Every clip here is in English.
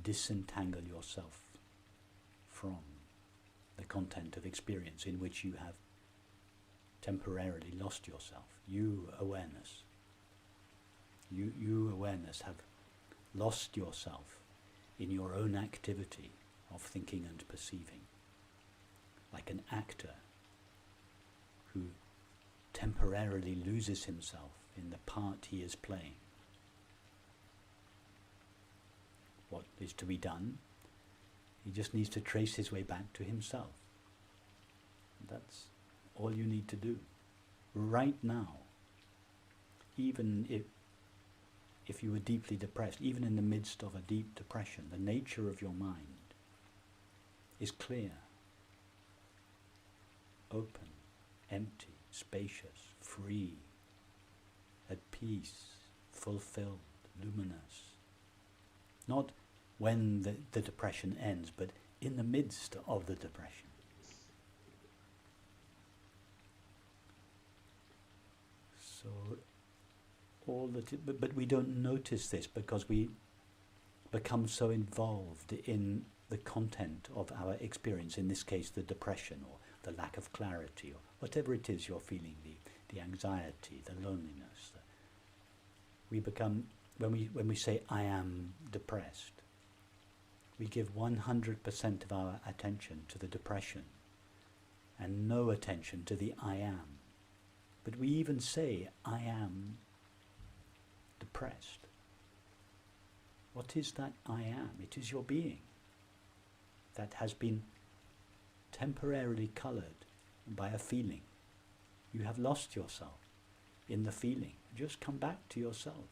disentangle yourself from the content of experience in which you have temporarily lost yourself. You awareness have lost yourself in your own activity of thinking and perceiving, like an actor who temporarily loses himself in the part he is playing. What is to be done? He just needs to trace his way back to himself. That's all you need to do. Right now, even if you were deeply depressed, even in the midst of a deep depression, the nature of your mind is clear, open, empty, spacious, free, at peace, fulfilled, luminous. Not when the depression ends, but in the midst of the depression. So all that, but we don't notice this because we become so involved in the content of our experience, in this case the depression or the lack of clarity or whatever it is you're feeling, the anxiety, the loneliness. We become, when we say I am depressed, we give 100% of our attention to the depression and no attention to the I am. But we even say I am depressed. What is that I am? It is your being that has been temporarily colored by a feeling. You have lost yourself in the feeling. Just come back to yourself.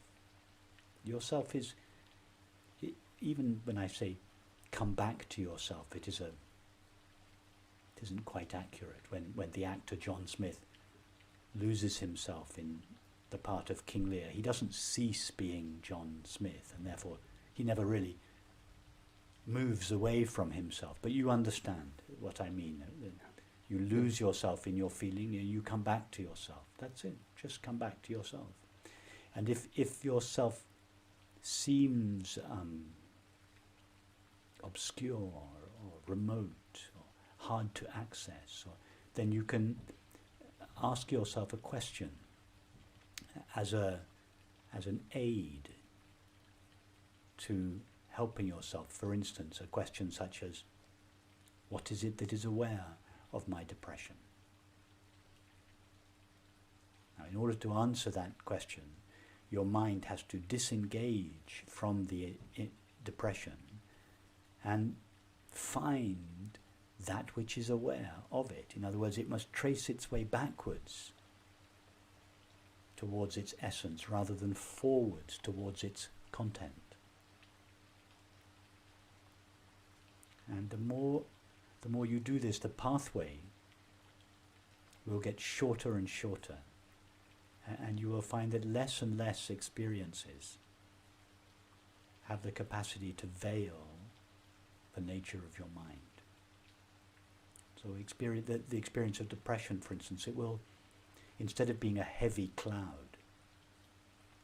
Yourself is, even when I say come back to yourself, it isn't quite accurate. When the actor John Smith loses himself in the part of King Lear, he doesn't cease being John Smith, and therefore he never really moves away from himself. But you understand what I mean. You lose yourself in your feeling, and you come back to yourself. That's it. Just come back to yourself. And if yourself seems obscure or remote or hard to access, then you can ask yourself a question as an aid to helping yourself. For instance, a question such as, what is it that is aware of my depression? Now, in order to answer that question, your mind has to disengage from the depression and find that which is aware of it. In other words, it must trace its way backwards towards its essence rather than forwards towards its content. And the more you do this, the pathway will get shorter and shorter, and you will find that less and less experiences have the capacity to veil the nature of your mind. So the experience of depression, for instance, it will, instead of being a heavy cloud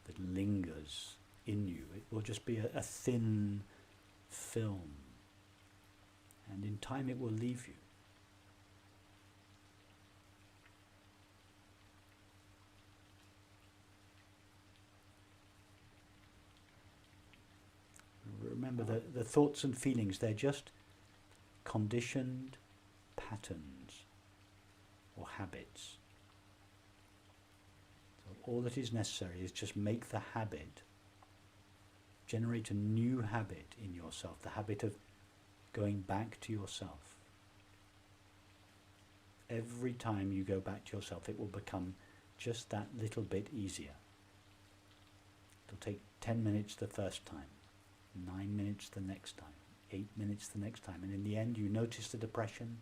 that lingers in you, it will just be a thin film, and in time it will leave you. Remember, the thoughts and feelings, they're just conditioned patterns or habits. So all that is necessary is just make the habit, generate a new habit in yourself, the habit of going back to yourself. Every time you go back to yourself, it will become just that little bit easier. It'll take 10 minutes the first time, 9 minutes the next time, 8 minutes the next time, and in the end you notice the depression.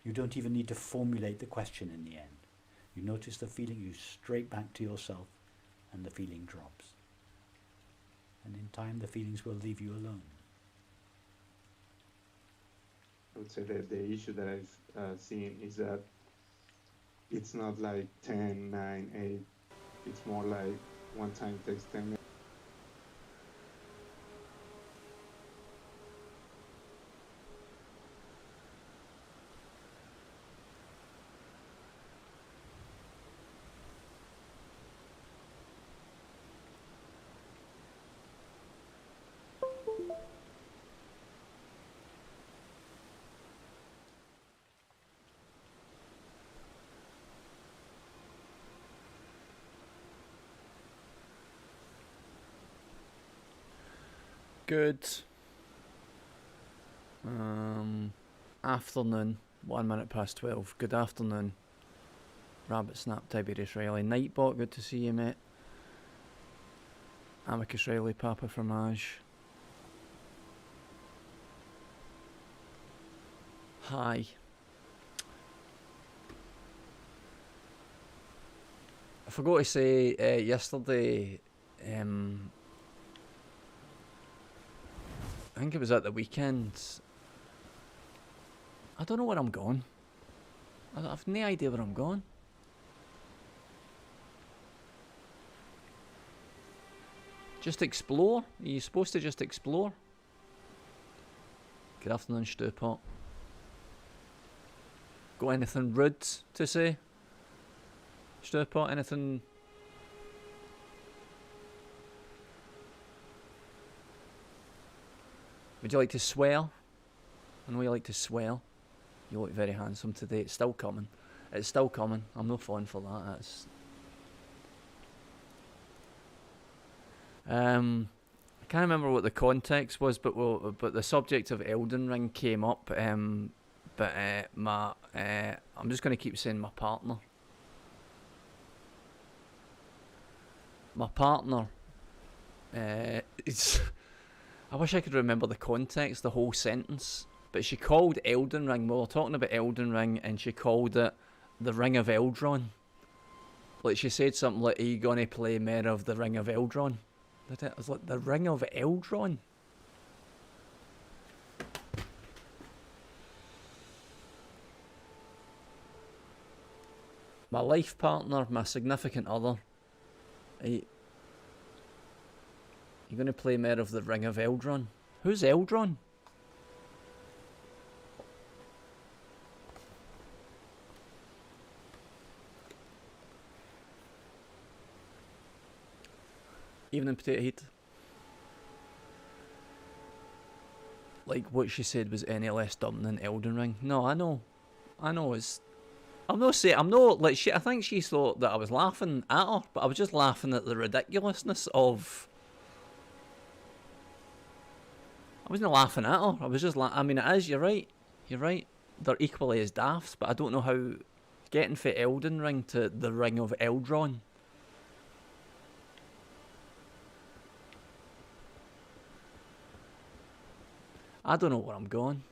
You don't even need to formulate the question in the end. You notice the feeling, you straight back to yourself, and the feeling drops. And in time the feelings will leave you alone. I would say that the issue that I've seen is that it's not like 10, 9, 8. It's more like one time takes 10 minutes. Good afternoon. 1 minute past 12. Good afternoon. Rabbit Snap, Tiberius Riley. Nightbot, good to see you, mate. Amicus Riley, Papa Fromage. Hi. I forgot to say yesterday, I think it was at the weekend. I don't know where I'm going. I've no idea where I'm going. Just explore? Are you supposed to just explore? Good afternoon, Stewpot. Got anything rude to say? Stewpot, anything? Would you like to swear? I know you like to swear. You look very handsome today. It's still coming. It's still coming. I'm not falling for that. That's... I can't remember what the context was, but the subject of Elden Ring came up. I'm just going to keep saying my partner. My partner. It's. I wish I could remember the context, the whole sentence. But she called Elden Ring. We were talking about Elden Ring, and she called it the Ring of Eldron. Like she said something like, "Are you gonna play more of the Ring of Eldron?" I was like, the Ring of Eldron? My life partner, my significant other. Are you going to play more of the Ring of Eldron? Who's Eldron? Evening, Potato Heat. Like what she said was any less dumb than Elden Ring. No, I know. It's. I'm not like she. I think she thought that I was laughing at her, but I was just laughing at the ridiculousness of. I wasn't laughing at her. I was just I mean, it is. You're right. They're equally as daft, but I don't know how getting from Elden Ring to the Ring of Eldron. I don't know where I'm going.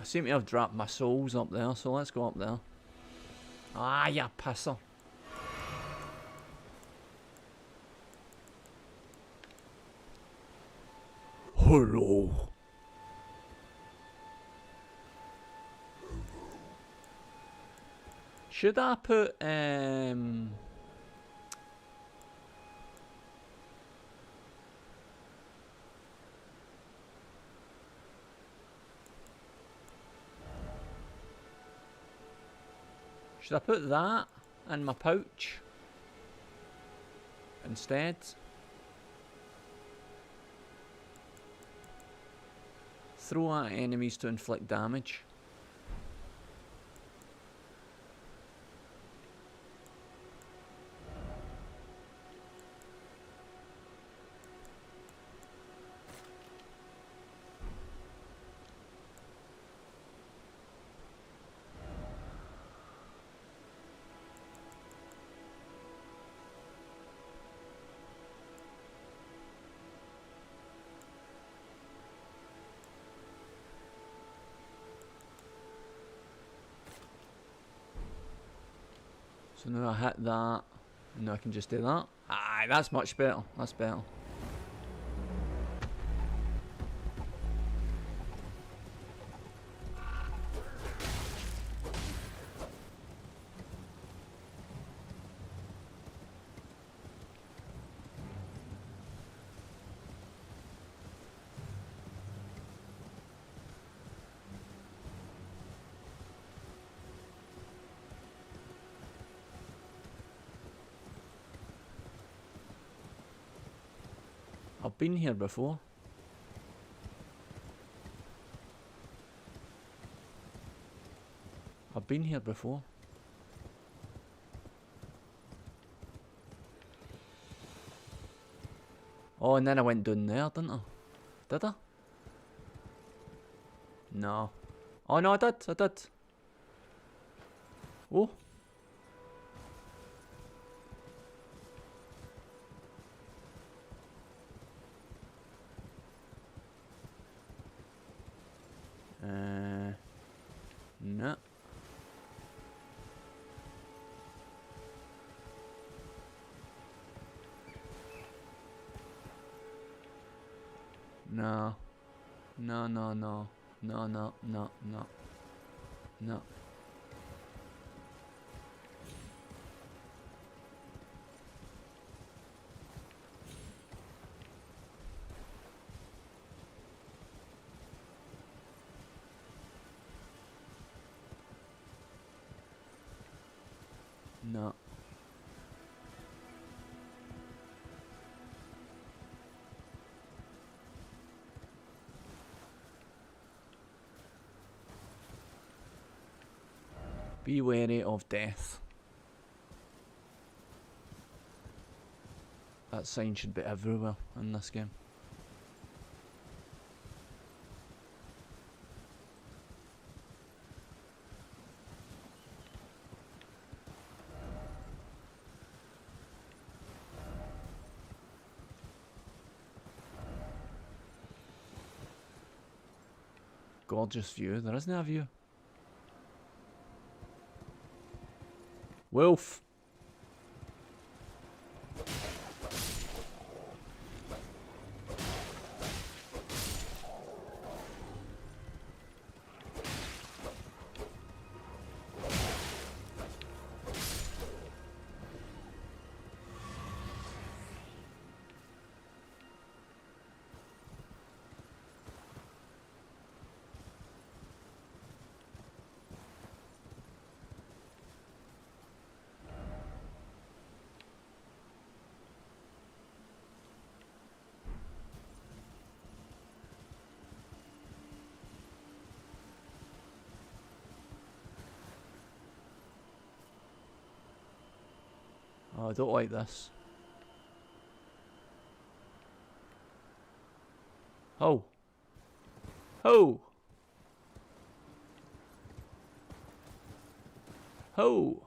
I seem to have dropped my souls up there, so let's go up there. Ah, you pisser. Hello. Should I put should I put that in my pouch instead? Throw at enemies to inflict damage. So now I hit that, and now I can just do that. Aye, that's much better. That's better. I've been here before. Oh, and then I went down there, didn't I? Did I? No. Oh no, I did. Oh. No. No. No. No. No. Be wary of death. That sign should be everywhere in this game. Gorgeous view. There isn't a view. Wolf. Oh, I don't like this. Oh. Oh. Oh.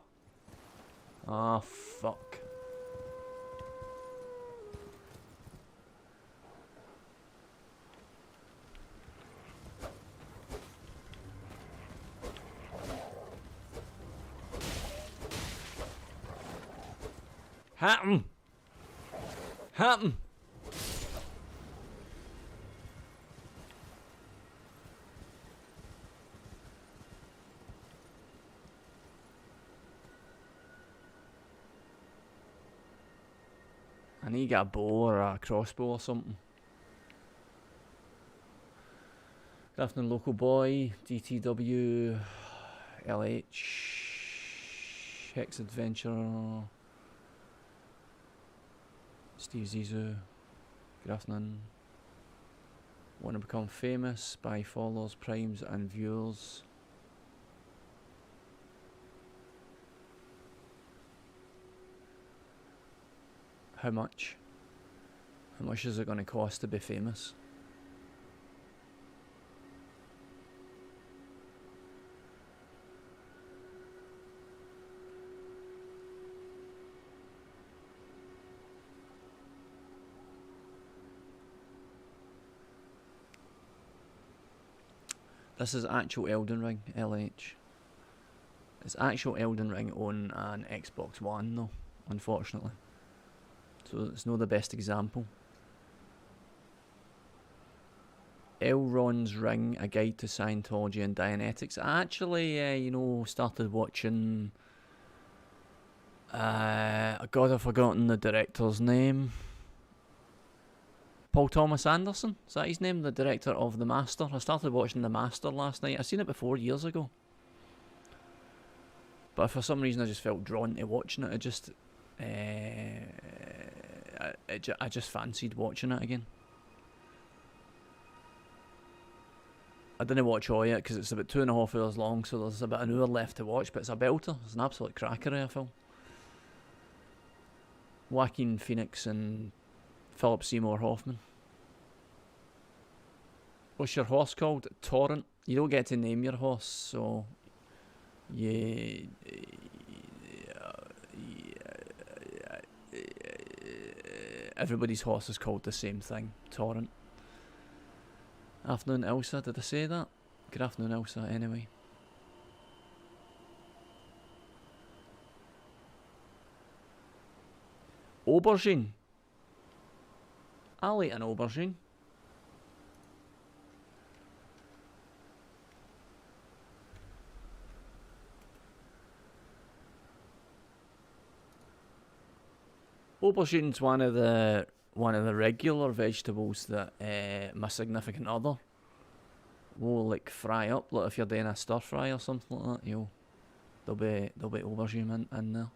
Ah, fuck. Happen. I need to get a bow or a crossbow or something. Good afternoon, local boy. DTW. LH. Hex Adventure. Steve Zissou. Good afternoon. Want to become famous by followers, primes, and viewers. How much? How much is it going to cost to be famous? This is actual Elden Ring, LH. It's actual Elden Ring on an Xbox One though, unfortunately. So it's not the best example. Elrond's Ring, A Guide to Scientology and Dianetics. I actually, started watching... God, I've forgotten the director's name. Paul Thomas Anderson, is that his name? The director of The Master. I started watching The Master last night. I've seen it before years ago. But for some reason I just felt drawn to watching it. I just fancied watching it again. I didn't watch all yet because it's about 2.5 hours long, so there's about an hour left to watch, but it's a belter. It's an absolute cracker of a film. Joaquin Phoenix and Philip Seymour Hoffman. What's your horse called? Torrent. You don't get to name your horse, so yeah. Everybody's horse is called the same thing. Torrent. Afternoon, Elsa. Did I say that? Good afternoon, Elsa. Anyway. Aubergine. I'll eat an aubergine. Aubergine's one of the regular vegetables that my significant other will like fry up. Like if you're doing a stir fry or something like that, there'll be aubergine in there.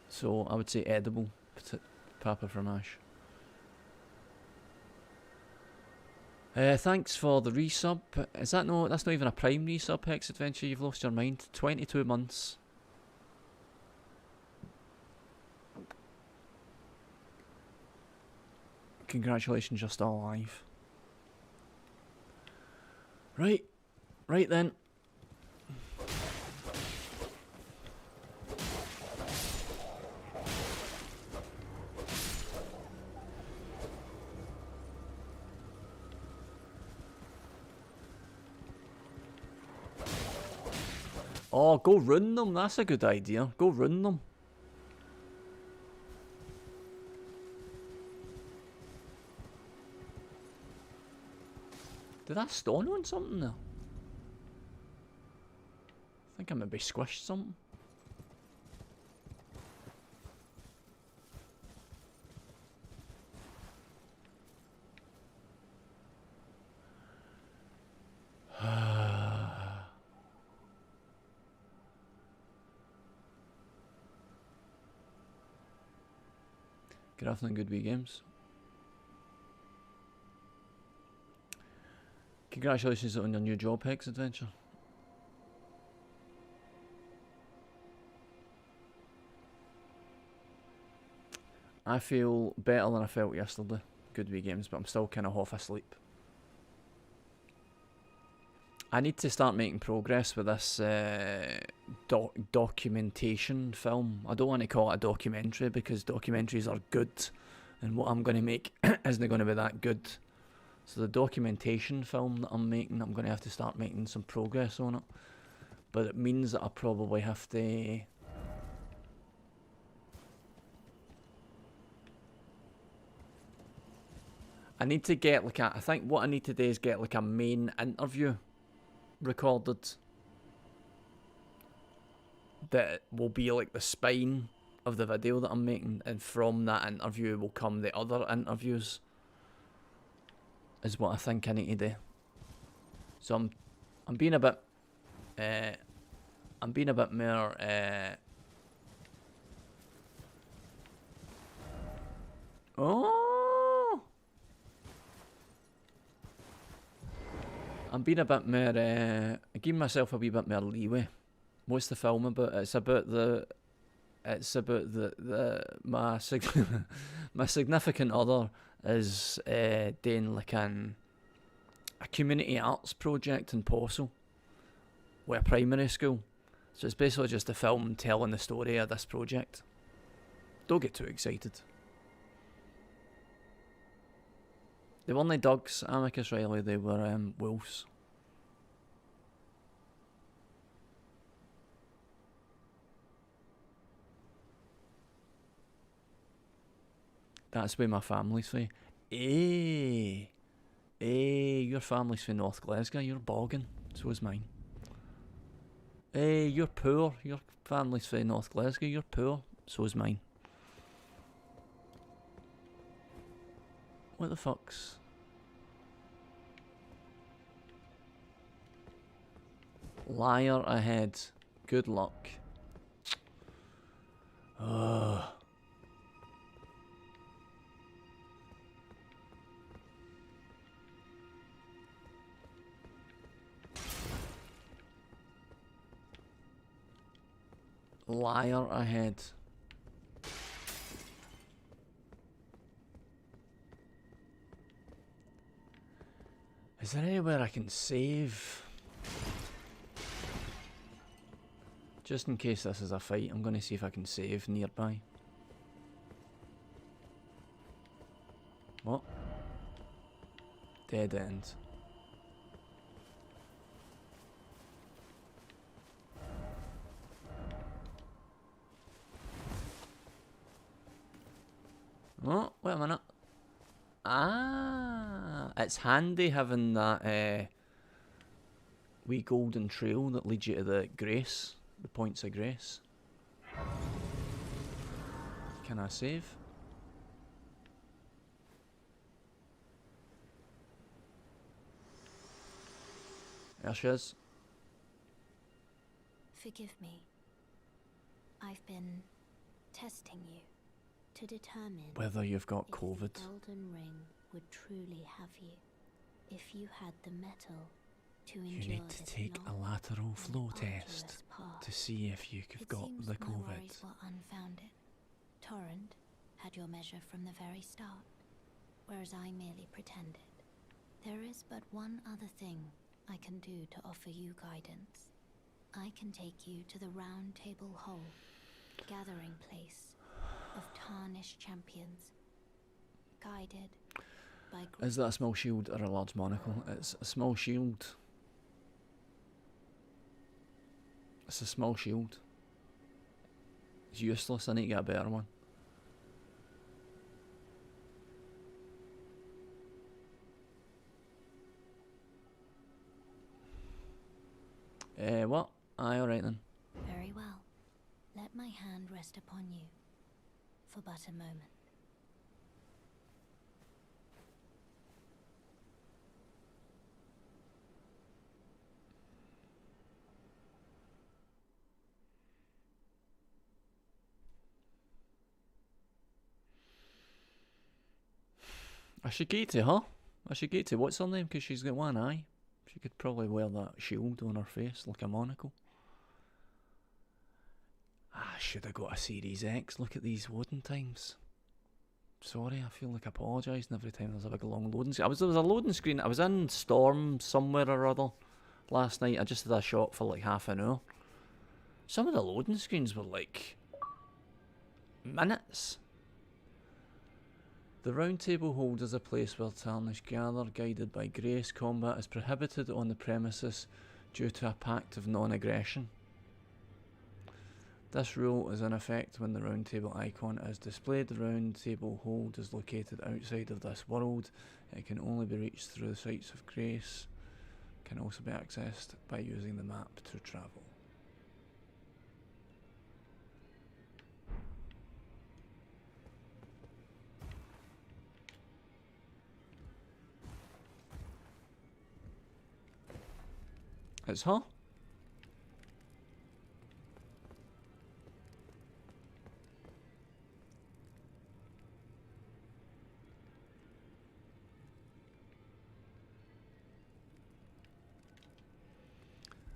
So I would say edible papa fromage. Thanks for the resub. Is that no? That's not even a prime resub. Hex Adventure, you've lost your mind. 22 months. Congratulations, you're still alive. Right then. Oh, go ruin them. That's a good idea. Go ruin them. Did I stone on something there? I think I maybe squished something. Good afternoon, Good Wee Games. Congratulations on your new job, Hex Adventure. I feel better than I felt yesterday, Good Wee Games, but I'm still kind of half asleep. I need to start making progress with this documentation film. I don't want to call it a documentary because documentaries are good and what I'm going to make isn't going to be that good. So the documentation film that I'm making, I'm going to have to start making some progress on it. But it means that I probably have to... I need to get like a... I think what I need to do is get like a main interview recorded that will be like the spine of the video that I'm making, and from that interview will come the other interviews, is what I think I need to do. So I'm being a bit more I'm being a bit more, giving myself a wee bit more leeway. What's the film about? It's about my significant other is doing like a community arts project in Possil with a primary school. So it's basically just a film telling the story of this project. Don't get too excited. They weren't dogs, Amicus Riley, they were wolves. That's where my family's from. Your family's from North Glasgow, you're bogging. So is mine. You're poor. Your family's from North Glasgow, you're poor. So is mine. What the fuck's... Liar ahead. Good luck. Ugh. liar ahead. Is there anywhere I can save? Just in case this is a fight, I'm going to see if I can save nearby. What? Dead end. Oh, wait a minute. Ah, it's handy having that wee golden trail that leads you to the grace, the points of grace. Can I save? There she is. Forgive me. I've been testing you to determine Whether you've got if COVID. the Elden Ring would truly have you, if you had the mettle to endure You need to this take a long lateral and flow arduous test path. to see if you've It got seems the my COVID. worries were unfounded. Torrent had your measure from the very start, whereas I merely pretended. There is but one other thing I can do to offer you guidance. I can take you to the Round Table Hall, gathering place of tarnished champions, guided by Is that a small shield or a large monocle? It's a small shield. It's a small shield. It's useless, I need to get a better one. What? Aye, alright then. Very well. Let my hand rest upon you for but a moment. I should get to her. I should get to what's her name, because she's got one eye. She could probably wear that shield on her face like a monocle. I should have got a Series X. Look at these loading times. Sorry, I feel like apologising every time there's a big long loading screen. There was a loading screen. I was in Storm somewhere or other last night. I just did a shot for like half an hour. Some of the loading screens were like minutes. The Round Table Hold is a place where tarnished gather, guided by grace. Combat is prohibited on the premises due to a pact of non-aggression. This rule is in effect when the Round Table icon is displayed. The Round Table Hold is located outside of this world. It can only be reached through the sites of grace. It can also be accessed by using the map to travel. It's her?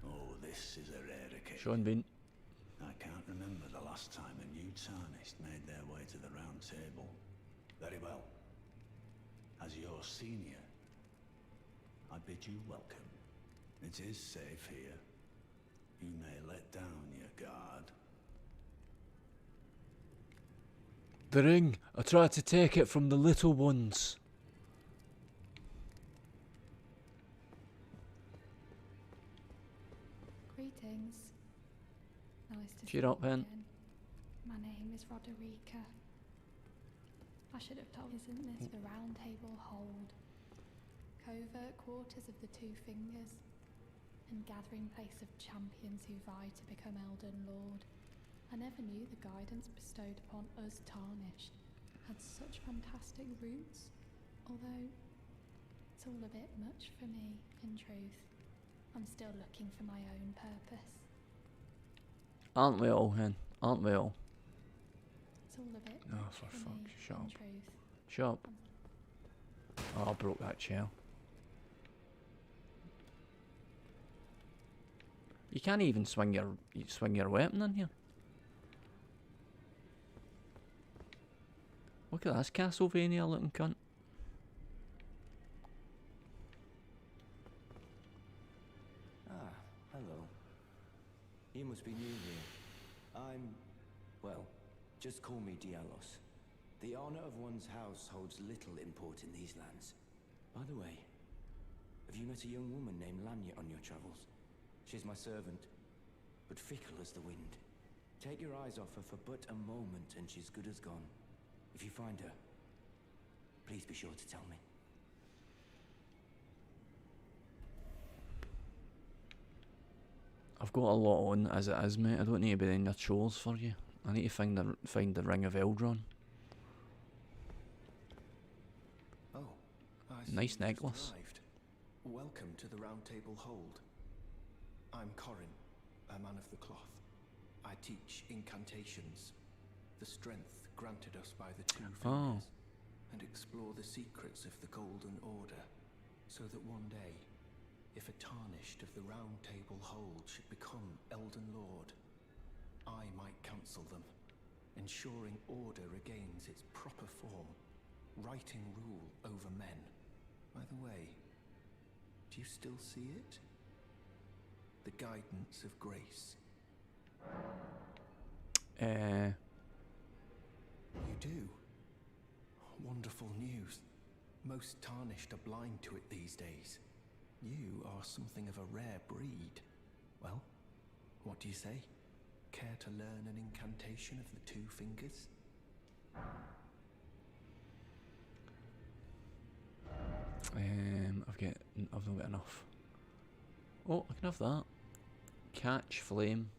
Oh, this is a rare occasion. Sean Bean. I can't remember the last time a new tarnished made their way to the Round Table. Very well. As your senior, I bid you welcome. It is safe here. You may let down your guard. The ring. I tried to take it from the little ones. Greetings. Nice to Cheer see up, you Pen. again. My name is Roderica. I should have told. Isn't this the Round Table Hold? Covert quarters of the Two Fingers, and gathering place of champions who vie to become Elden Lord. I never knew the guidance bestowed upon us tarnished had such fantastic roots, although it's all a bit much for me, in truth. I'm still looking for my own purpose. Aren't we all, Hen? Aren't we all? It's all a bit Oh, much for for fuck's me, sake, shut in up. truth. Shut up. Oh, I broke that chair. You can't even swing your weapon in here. Look at this Castlevania looking cunt. Ah, hello. You must be new here. Well, just call me Dialos. The honor of one's house holds little import in these lands. By the way, have you met a young woman named Lanya on your travels? She's my servant, but fickle as the wind. Take your eyes off her for but a moment and she's good as gone. If you find her, please be sure to tell me. I've got a lot on as it is, mate. I don't need to be doing your chores for you. I need to find the Ring of Eldron. Oh, I see Nice you've necklace. arrived. Welcome to the Round Table Hold. I'm Corin, a man of the cloth. I teach incantations, the strength granted us by the two fingers, and explore the secrets of the Golden Order, so that one day, if a tarnished of the Round Table Hold should become Elden Lord, I might counsel them, ensuring order regains its proper form, righting rule over men. By the way, do you still see it? The guidance of grace. You do? Wonderful news. Most tarnished are blind to it these days. You are something of a rare breed. Well, what do you say? Care to learn an incantation of the two fingers? I've not got enough. Oh, I can have that. Catch flame.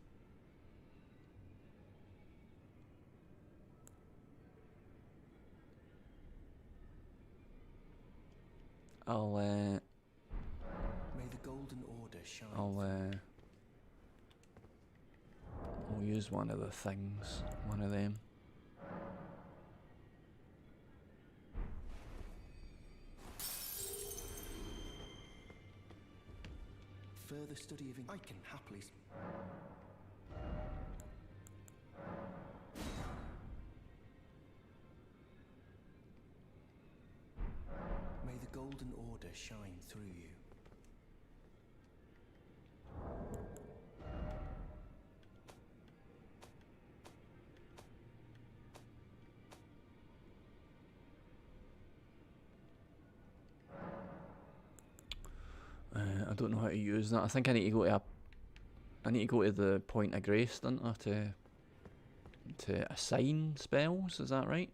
May the Golden Order shine. I'll use one of the things. One of them. Further study of I can happily. May the Golden Order shine through you. I don't know how to use that. I think I need to go to the point of grace, don't I, to assign spells. Is that right?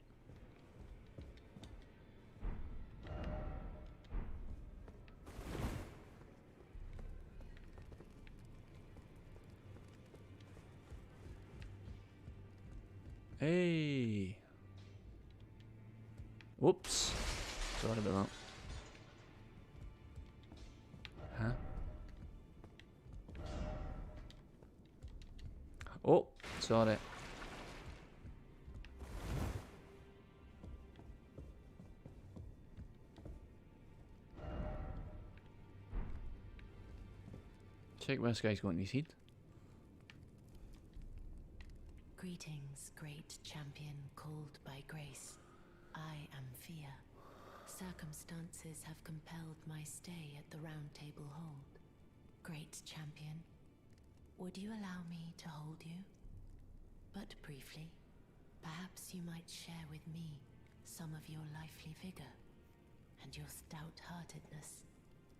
Hey. Whoops. Sorry about that. Huh? Oh, sorry. Check where this guy's got in his head. Greetings, great champion called by grace. I am Fia. Circumstances have compelled my stay at the Round Table Hold. Great champion, would you allow me to hold you? But briefly, perhaps you might share with me some of your lively vigor and your stout-heartedness.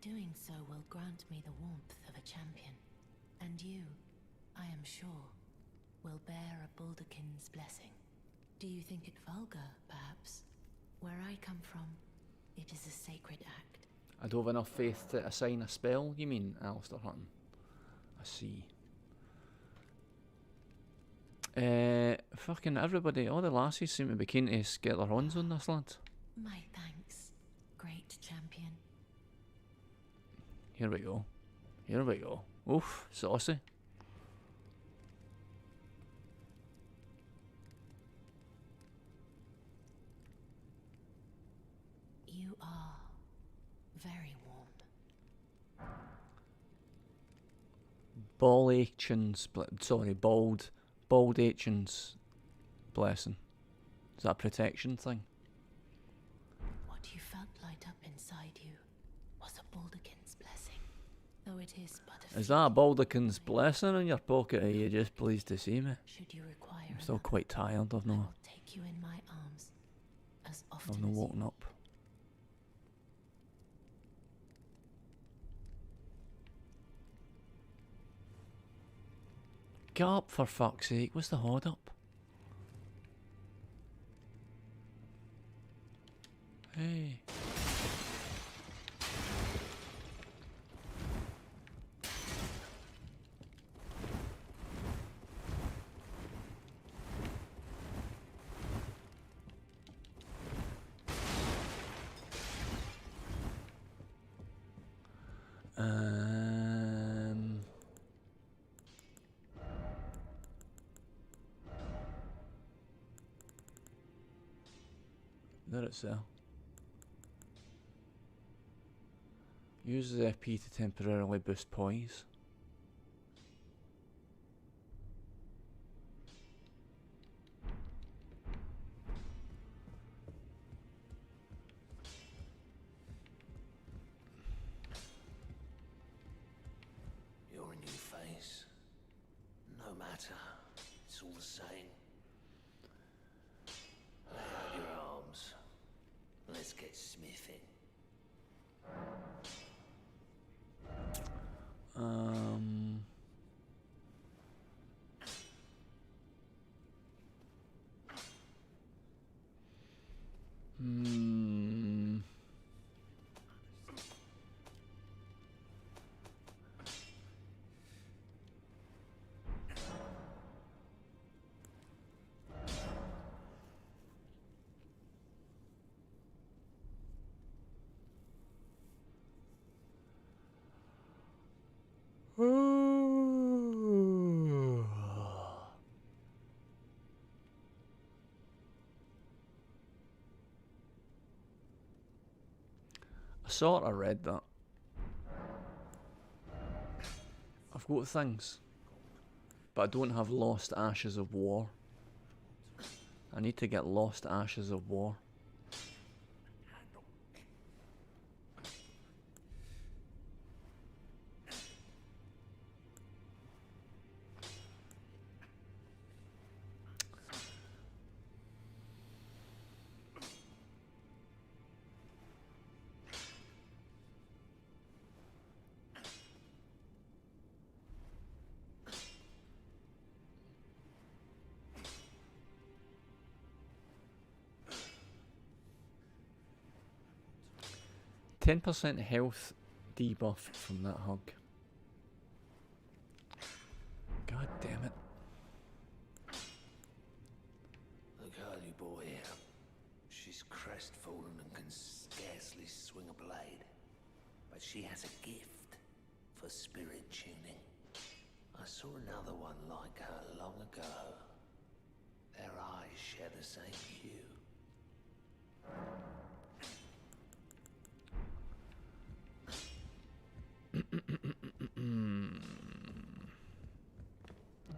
Doing so will grant me the warmth of a champion, and you, I am sure, will bear a Baldakin's blessing. Do you think it vulgar, perhaps? Where I come from, it is a sacred act. I don't have enough faith to assign a spell, you mean, Alistair Hutton? I see. Fucking everybody, all the lassies seem to be keen to get their hands on this lad. My thanks, great champion. Here we go. Here we go. Oof, saucy. You are very warm. Bald Achin's blessing. Is that a protection thing? though it is but a Is that a fleeting Baldachin's flame. blessing in your pocket? Are you just pleased to see me? Should you require I'm still another, quite tired. I will take you in my arms as often I've not as woken you up. Get up for fuck's sake. What's the hold up? Hey. There it's there. Uses FP to temporarily boost poise. You're a new face. No matter. It's all the same. Lay out your arms. Let's get smithing. Hmm. I sort of read that. I've got things, but I don't have Lost Ashes of War. I need to get Lost Ashes of War. %10 health debuff from that hug. God damn it. The curly boy here. She's crestfallen and can scarcely swing a blade. But she has a gift for spirit tuning. I saw another one like her long ago. Their eyes share the same hue.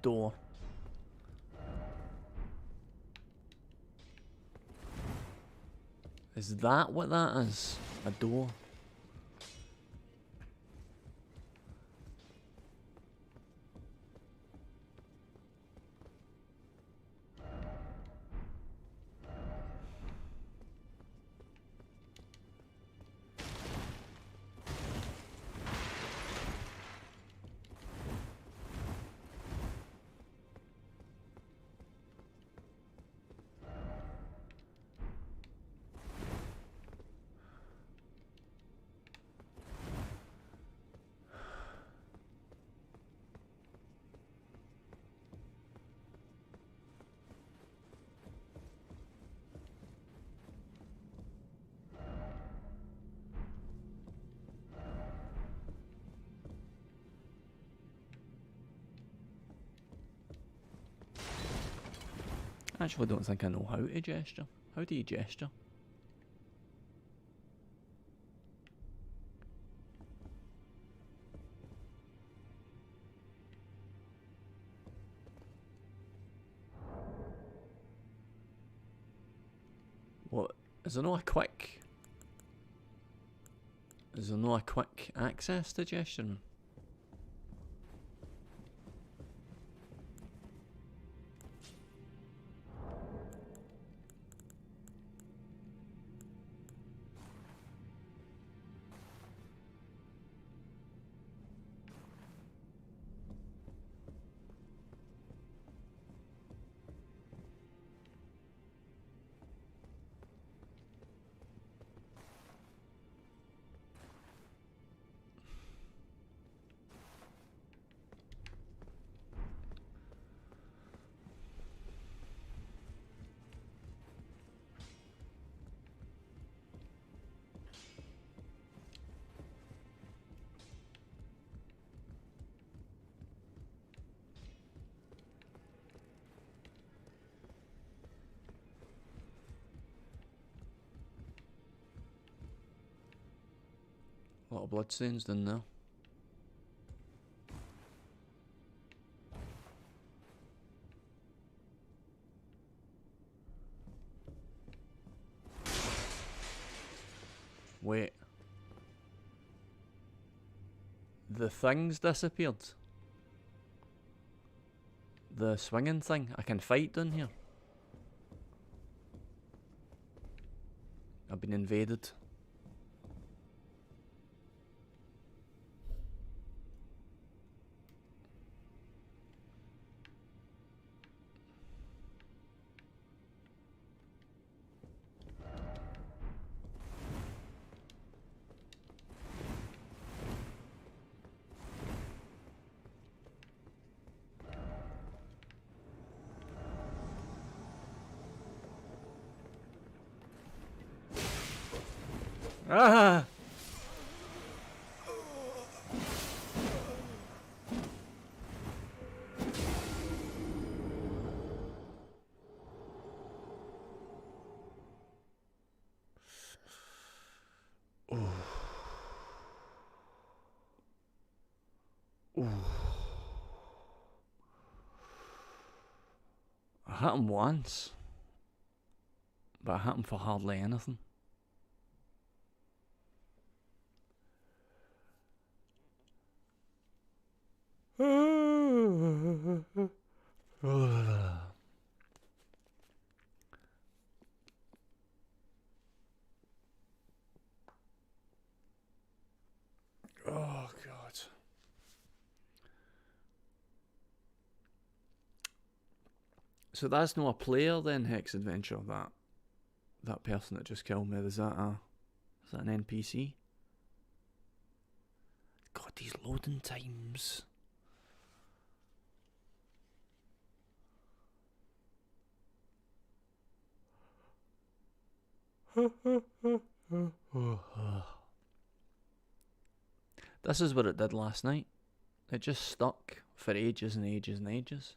Door. Is that what that is? A door? I actually don't think I know how to gesture. How do you gesture? What? Is there not a quick... Is there not a quick access to gesturing? A lot of bloodstains down there. Wait. The thing's disappeared. The swinging thing. I can fight down here. I've been invaded. Ah! Ooh. Ooh. I hit him once, but I hit him for hardly anything. Oh God. So that's not a player then, Hex Adventure, that person that just killed me, is that an NPC? God, these loading times. This is what it did last night. It just stuck for ages and ages and ages.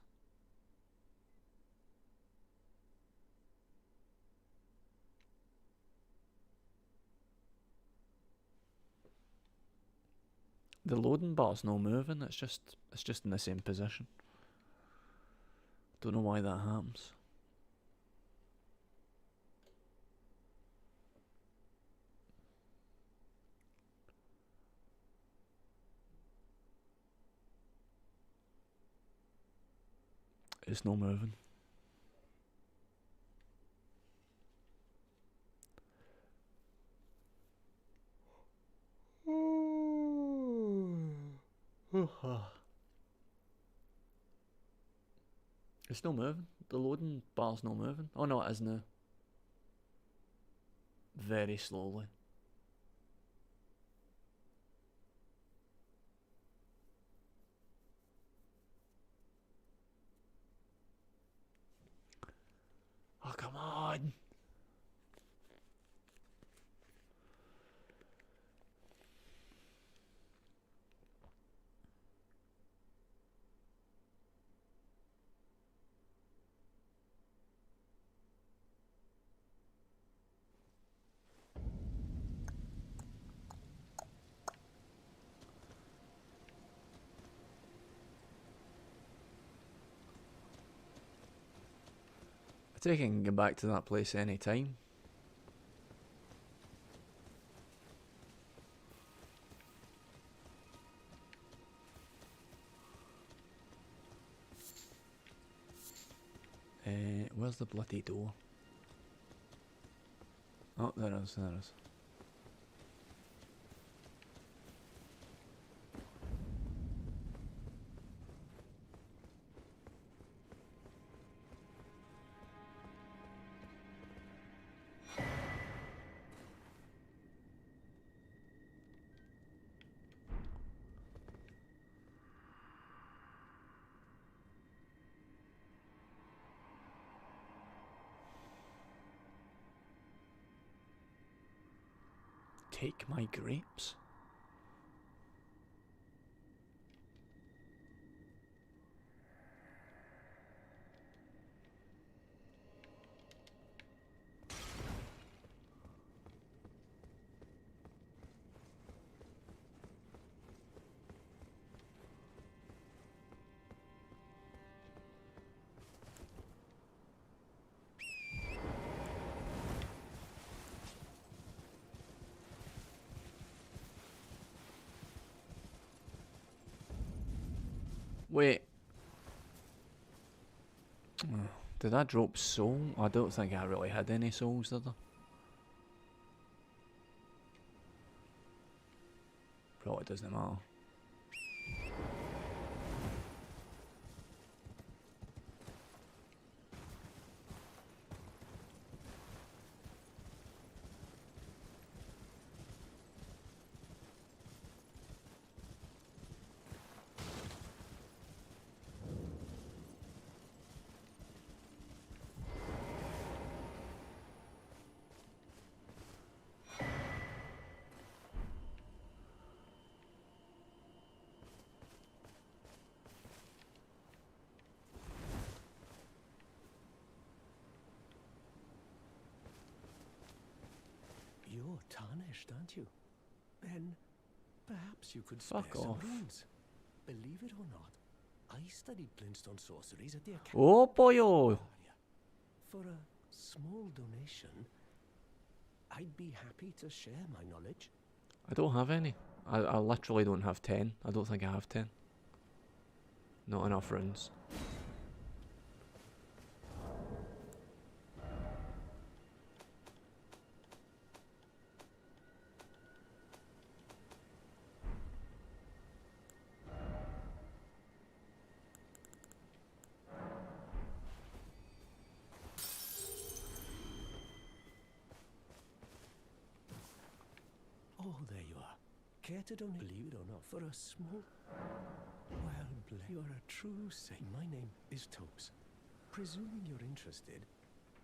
The loading bar's no moving, it's just in the same position. Don't know why that happens. It's no moving. It's no moving. The loading bar's no moving. Oh no, it is now. Very slowly. Oh, come on. I think I can get back to that place any time. Where's the bloody door? Oh, there it is, there it is. Take my grapes? Wait. Did I drop soul? I don't think I really had any souls, did I? Probably doesn't matter. You're tarnished, aren't you? Then perhaps you could spare Fuck some off. runes. Believe it or not, I studied Glintstone sorceries at the academy. Oh boyo! For a small donation, I'd be happy to share my knowledge. I don't have any. I literally don't have 10. I don't think I have 10. Not enough runes. Oh, there you are. Care to donate? Believe it or not, for a small... Well, you're a true saint. My name is Topes. Presuming you're interested,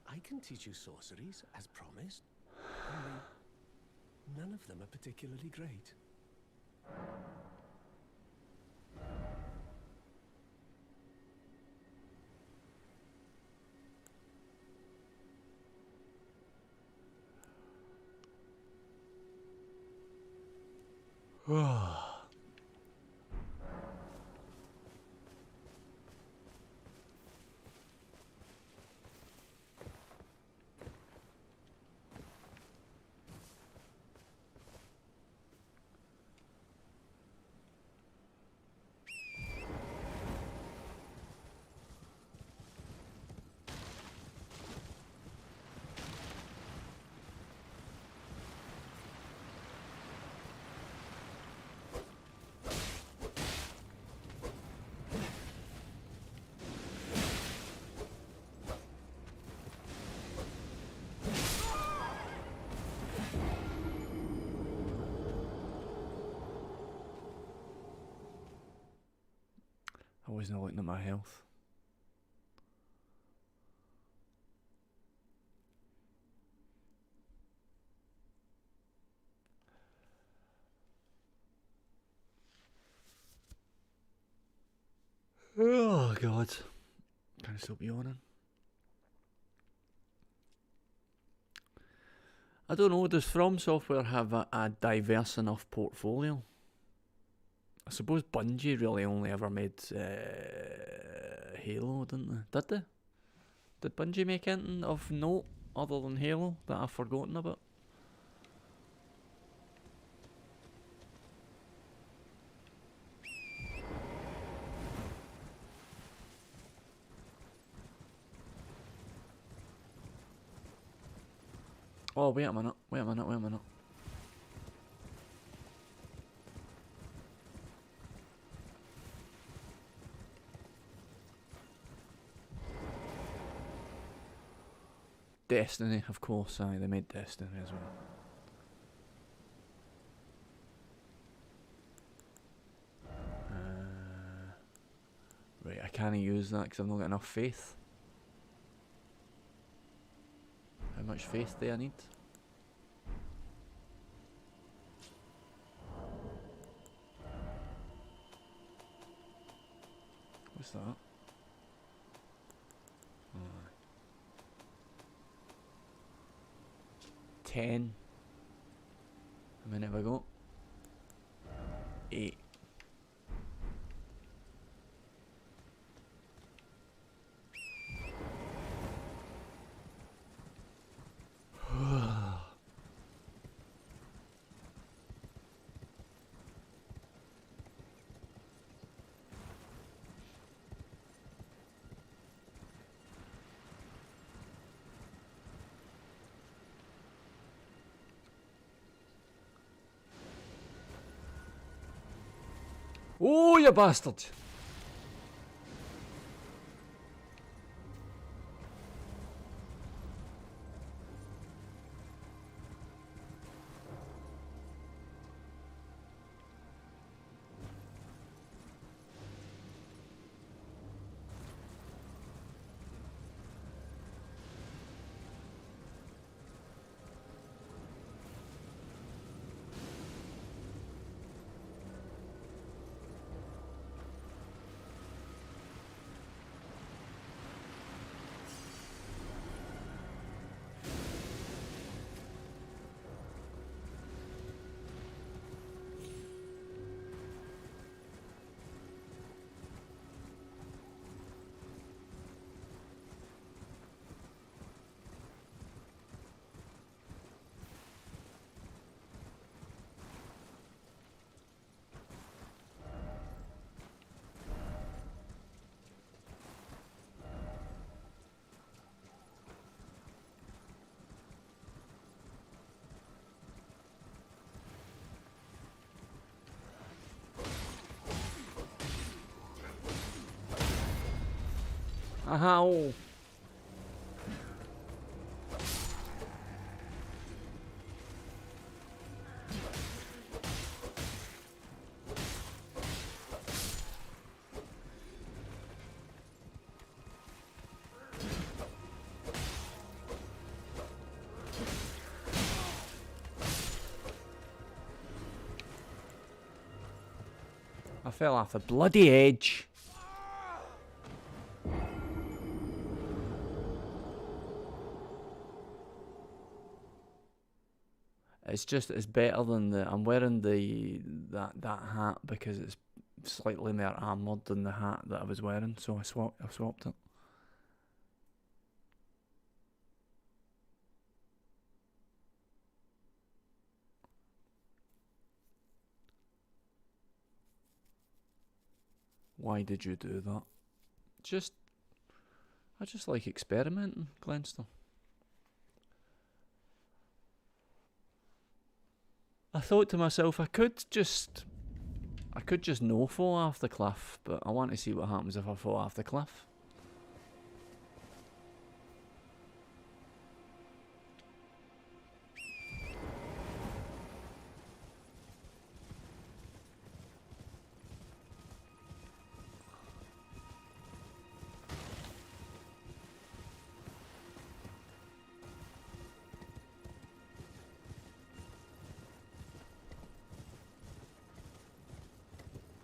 I can teach you sorceries, as promised. Only, none of them are particularly great. I wasn't looking at my health. Oh god. Can't stop yawning. I don't know, does From Software have a diverse enough portfolio? I suppose Bungie really only ever made Halo, didn't they? Did they? Did Bungie make anything of note other than Halo that I've forgotten about? Oh, wait a minute. Destiny, of course, aye, they made Destiny as well. Right, I can't use that because I've not got enough faith. How much faith do I need? What's that? Oh. 10. How many have I got? 8. Oh, you bastard! Ow! I fell off the bloody edge. It's better than the. I'm wearing that hat because it's slightly more armoured than the hat that I was wearing, so I swapped it. Why did you do that? I just like experimenting, Glenster. I thought to myself, I could just no fall off the cliff, but I want to see what happens if I fall off the cliff.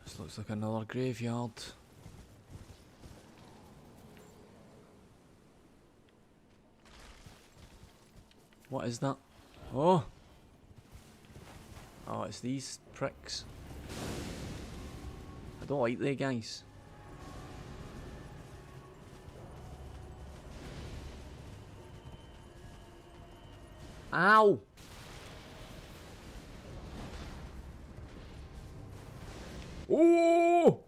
This looks like another graveyard. What is that? Oh! Oh, it's these pricks. I don't like they guys. Ow! Oh!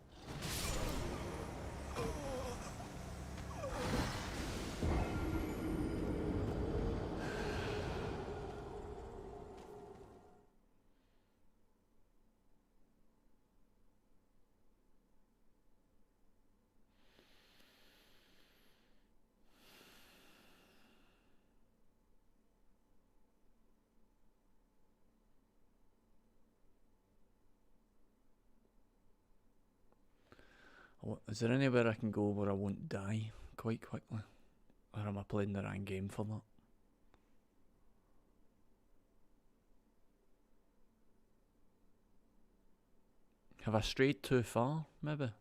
Is there anywhere I can go where I won't die quite quickly? Or am I playing the wrong game for that? Have I strayed too far, maybe?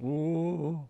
Oh.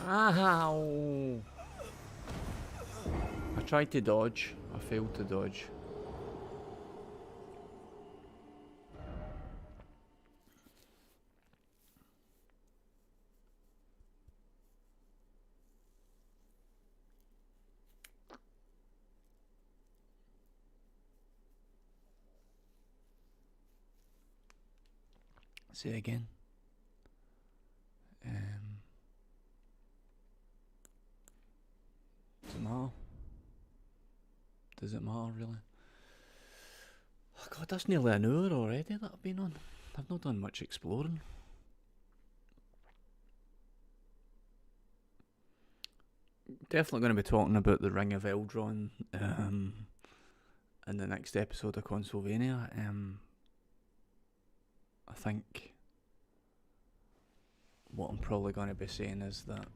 Ow! I tried to dodge. I failed to dodge. Say again. Does it matter? Does it matter, really? Oh god, that's nearly an hour already that I've been on. I've not done much exploring. Definitely going to be talking about the Ring of Eldron in the next episode of Consylvania. I think what I'm probably going to be saying is that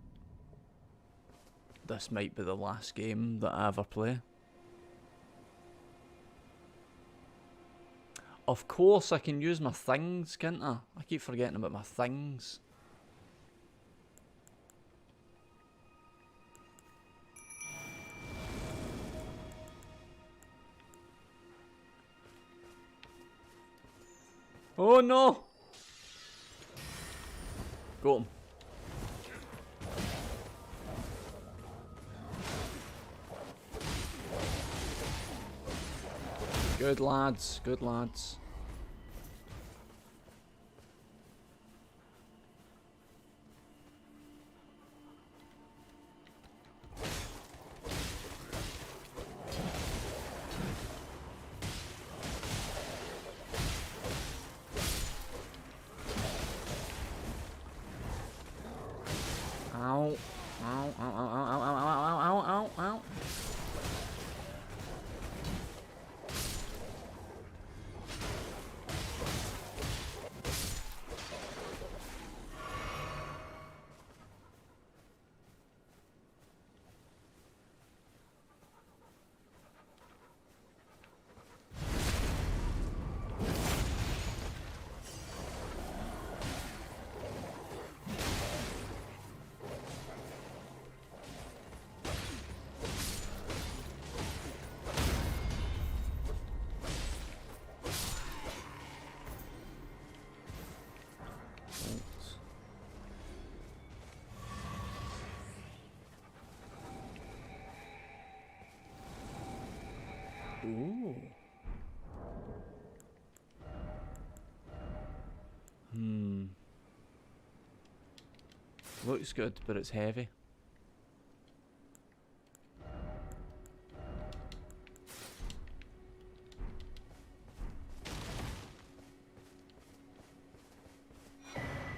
this might be the last game that I ever play. Of course I can use my things, can't I? I keep forgetting about my things. Oh no! Got him. Good lads, good lads. Ow. Ow, ow, ow, ow, ow, ow, ow, ow, ow, ow. Ooh. Looks good, but it's heavy.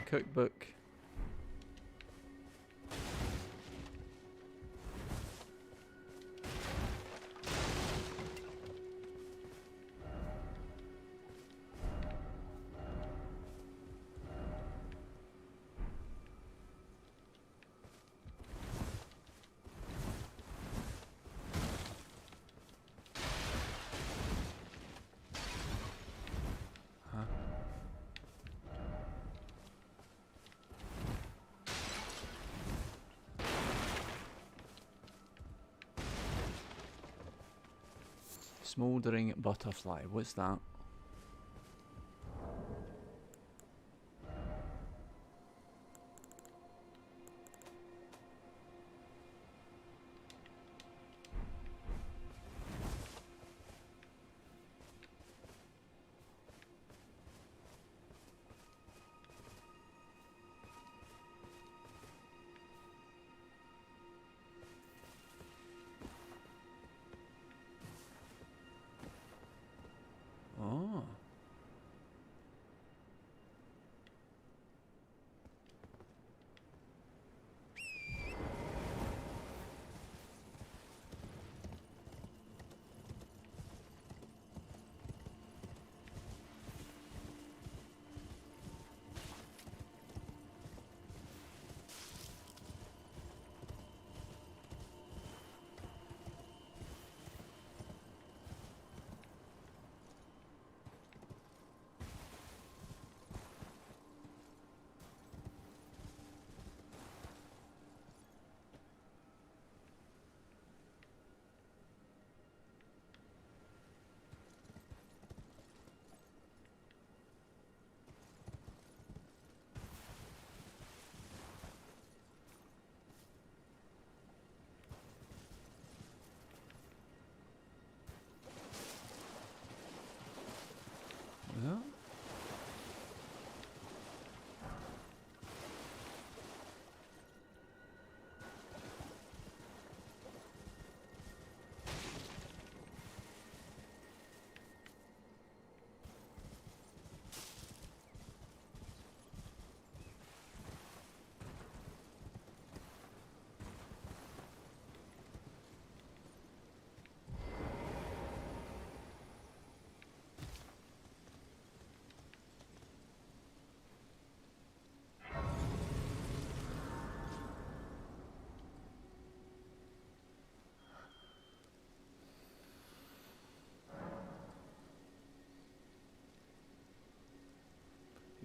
Cookbook. Smouldering butterfly. What's that?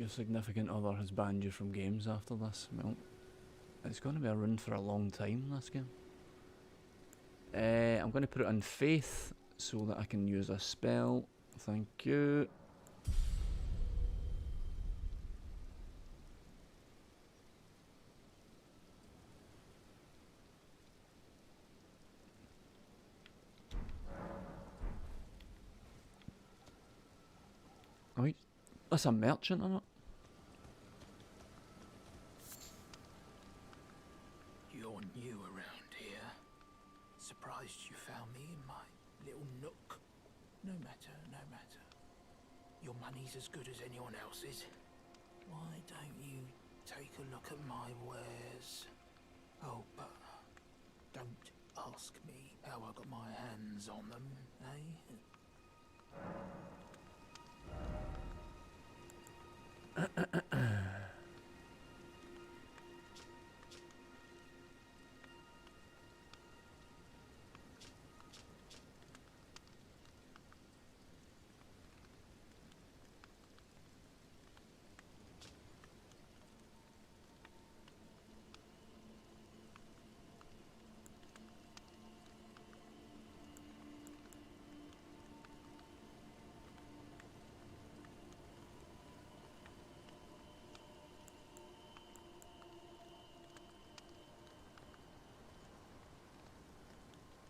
Your significant other has banned you from games after this. Well, it's going to be around for a long time, this game. I'm going to put it on faith so that I can use a spell. Thank you. Oh, that's a merchant on it. You're new around here. Surprised you found me in my little nook. No matter, no matter. Your money's as good as anyone else's. Why don't you take a look at my wares? Oh, but don't ask me how I got my hands on them, eh?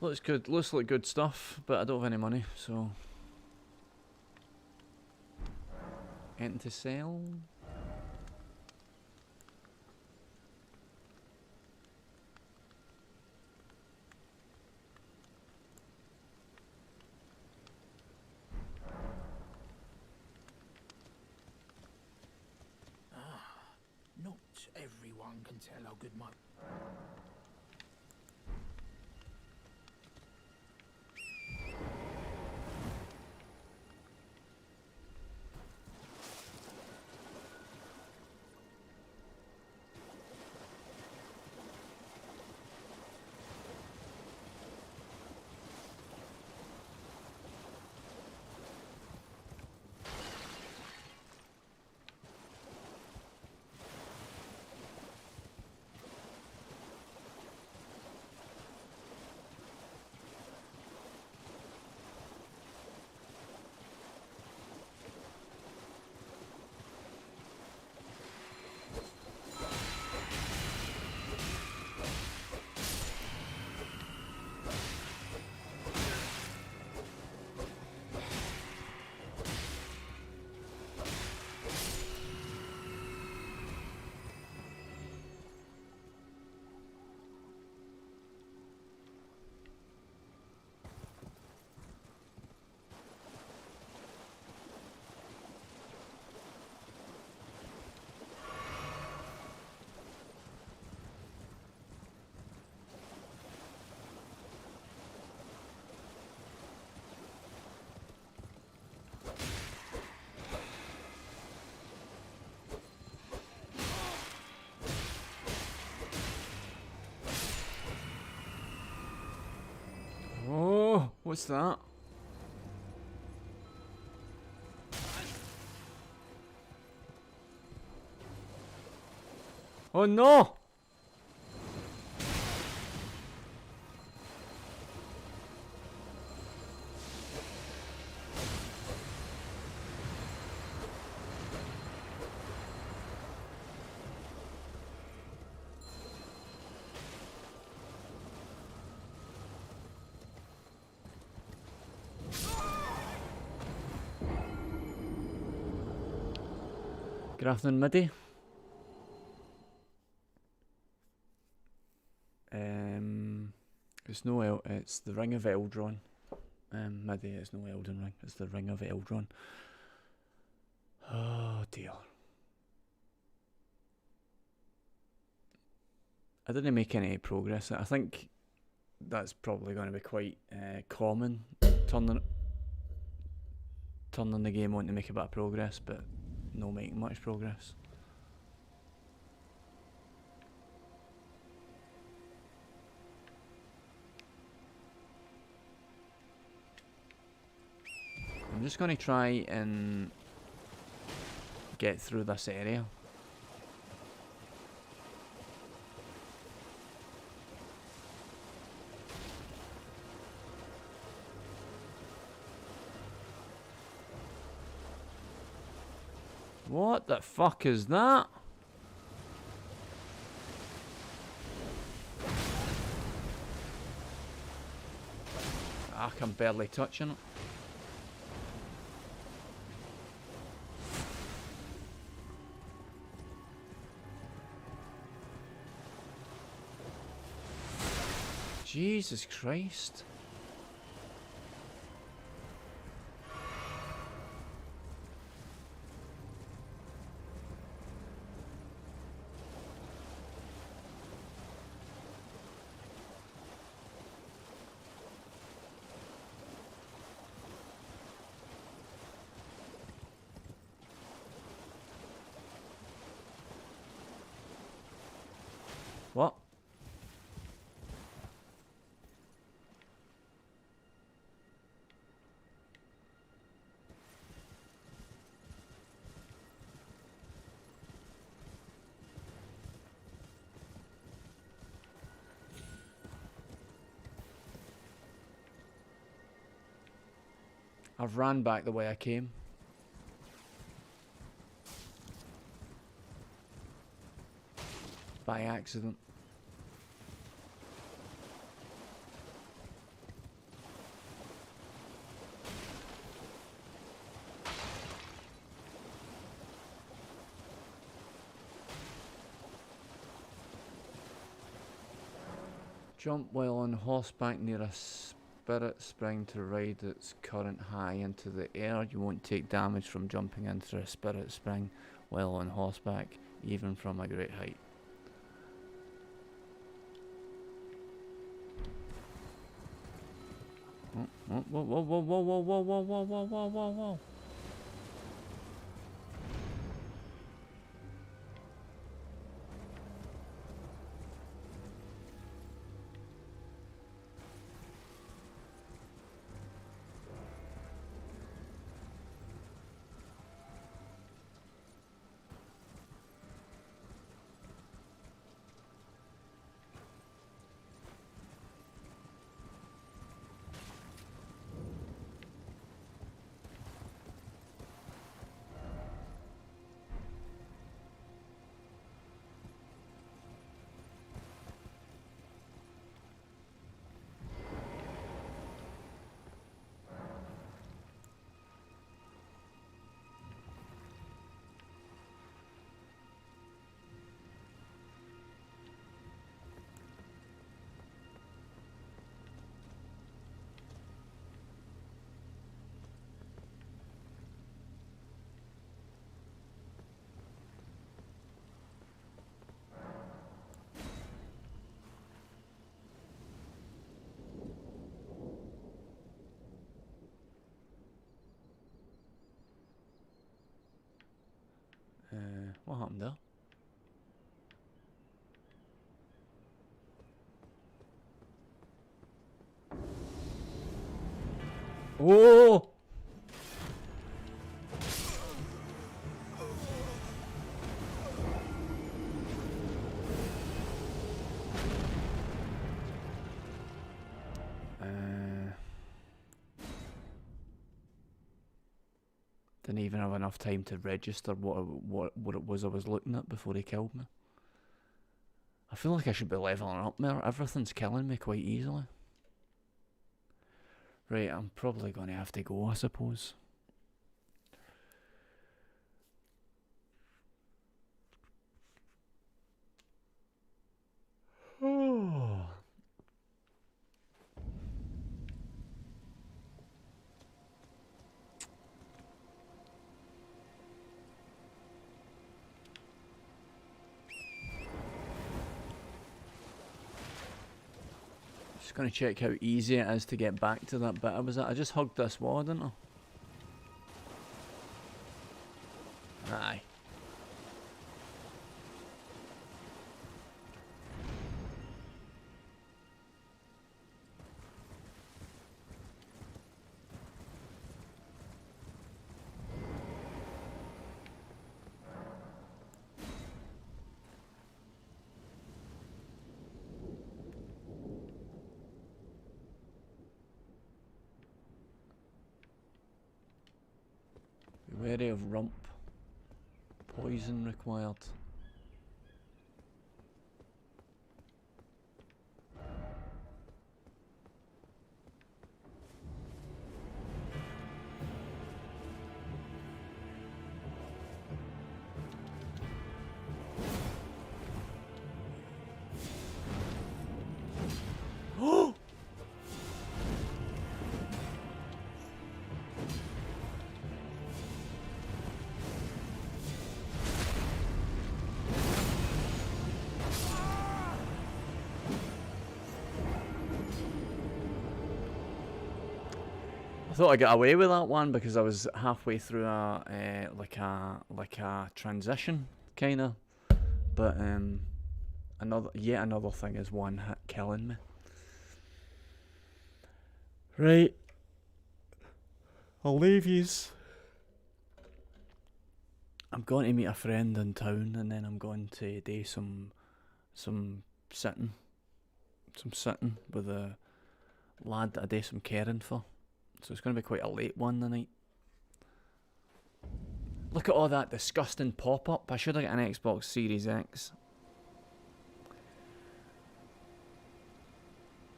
Looks good. Looks like good stuff, but I don't have any money, so. Anything to sell? Not everyone can tell how good my... Oh, what's that? Oh no! Good afternoon, Middy. It's no it's the Ring of Eldron. Middy, it's no Elden Ring, it's the Ring of Eldron. Oh dear. I didn't make any progress. I think that's probably going to be quite common, turning the game on to make a bit of progress, but no making much progress. I'm just going to try and get through this area. What the fuck is that? I can barely touching it. Jesus Christ. What? I've ran back the way I came. By accident. Jump while on horseback near a spirit spring to ride its current high into the air. You won't take damage from jumping into a spirit spring while on horseback, even from a great height. Whoa, whoa, whoa, whoa, whoa, whoa, whoa, whoa, whoa, whoa, whoa, whoa, whoa. What happened there? Oh! Didn't even have enough time to register what it was I was looking at before he killed me. I feel like I should be leveling up there. Everything's killing me quite easily. Right, I'm probably going to have to go, I suppose. Oh. Just going to check how easy it is to get back to that bit I was at. I just hugged this wall, didn't I? Aye. Wary of rump. Poison required. I thought I got away with that one because I was halfway through a like a transition kinda, but yet another thing is one hit killing me. Right, I'll leave yous. I'm going to meet a friend in town, and then I'm going to do some sitting with a lad that I do some caring for. So it's going to be quite a late one tonight. Look at all that disgusting pop-up. I should have got an Xbox Series X.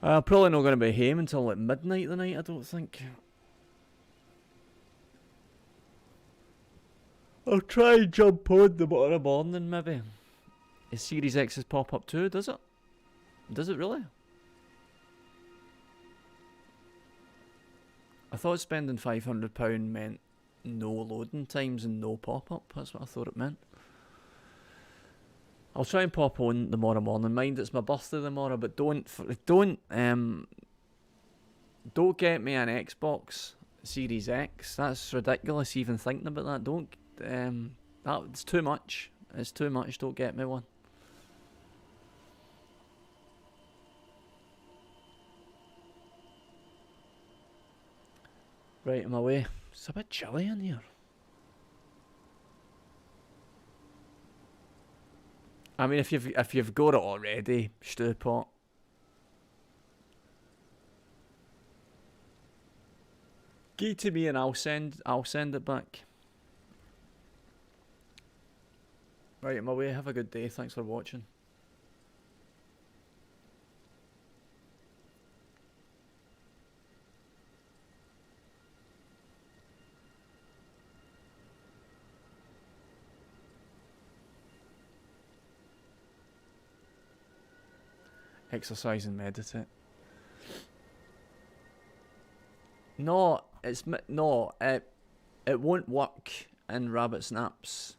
I'm probably not going to be home until like midnight tonight, I don't think. I'll try and jump on tomorrow morning, maybe. Is Series X's pop-up too, does it? Does it really? I thought spending £500 meant no loading times and no pop-up. That's what I thought it meant. I'll try and pop on tomorrow morning. Mind, it's my birthday tomorrow, but don't get me an Xbox Series X. That's ridiculous. Even thinking about that. Don't. That's too much. It's too much. Don't get me one. Right, I'm away. It's a bit chilly in here. I mean, if you've got it already, stew pot. Give it to me and I'll send it back. Right, I'm away. Have a good day. Thanks for watching. Exercise and meditate. No, it won't work in Rabbit Snaps.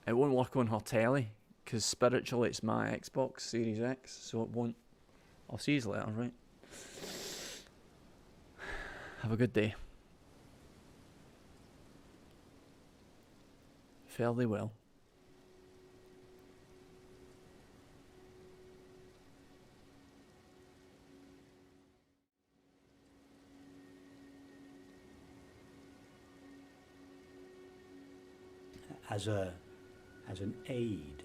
It won't work on her telly because spiritually it's my Xbox Series X, so it won't. I'll see you later, right? Have a good day. Fare thee well. As an aid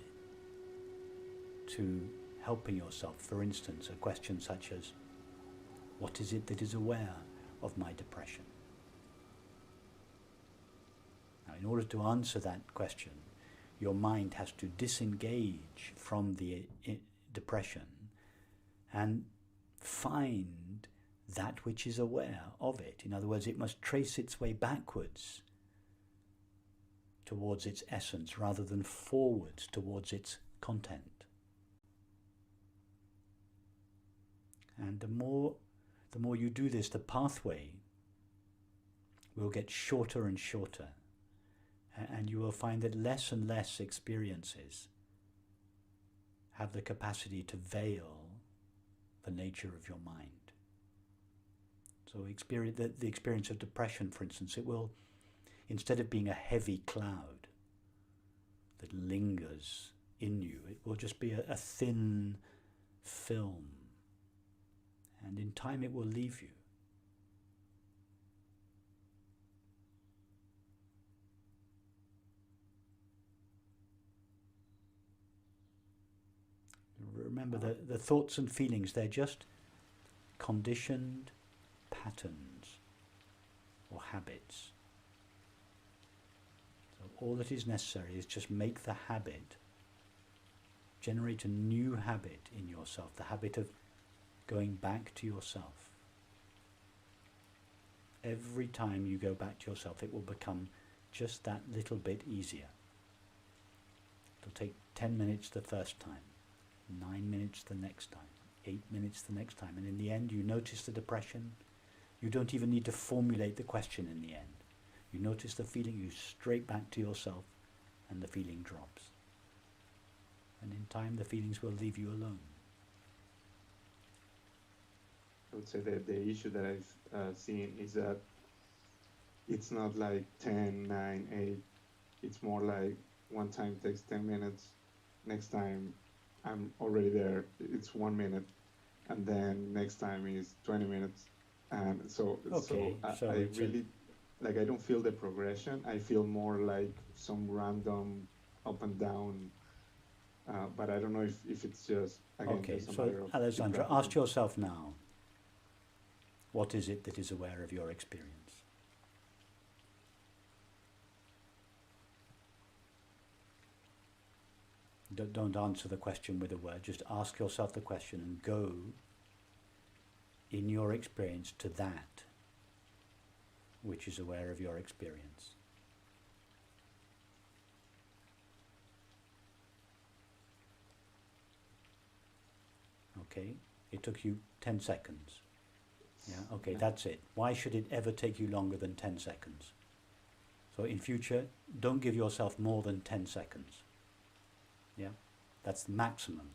to helping yourself, for instance, a question such as, what is it that is aware of my depression? Now, in order to answer that question, your mind has to disengage from the depression and find that which is aware of it. In other words, it must trace its way backwards towards its essence rather than forwards towards its content. And the more you do this, the pathway will get shorter and shorter, and you will find that less and less experiences have the capacity to veil the nature of your mind. So the experience of depression, for instance, it will, instead of being a heavy cloud that lingers in you, it will just be a thin film. And in time it will leave you. Remember that the thoughts and feelings, they're just conditioned patterns or habits. So all that is necessary is just make the habit, generate a new habit in yourself, the habit of going back to yourself. Every time you go back to yourself, it will become just that little bit easier. It'll take 10 minutes the first time, 9 minutes the next time, 8 minutes the next time, and in the end you notice the depression. You don't even need to formulate the question in the end. You notice the feeling, you straight back to yourself, and the feeling drops. And in time the feelings will leave you alone. I would say that the issue that I've seen is that it's not like 10, 9, 8. It's more like one time takes 10 minutes, next time I'm already there, it's 1 minute, and then next time is 20 minutes. And so I really, like, I don't feel the progression. I feel more like some random up and down, but I don't know if it's just, again, Okay, just a so matter of Alessandra, geography. ask yourself now, what is it that is aware of your experience? Don't answer the question with a word, just ask yourself the question and go in your experience to that which is aware of your experience. Okay, it took you 10 seconds. Yeah, okay, that's it. Why should it ever take you longer than 10 seconds? So in future, don't give yourself more than 10 seconds. Yeah, that's the maximum.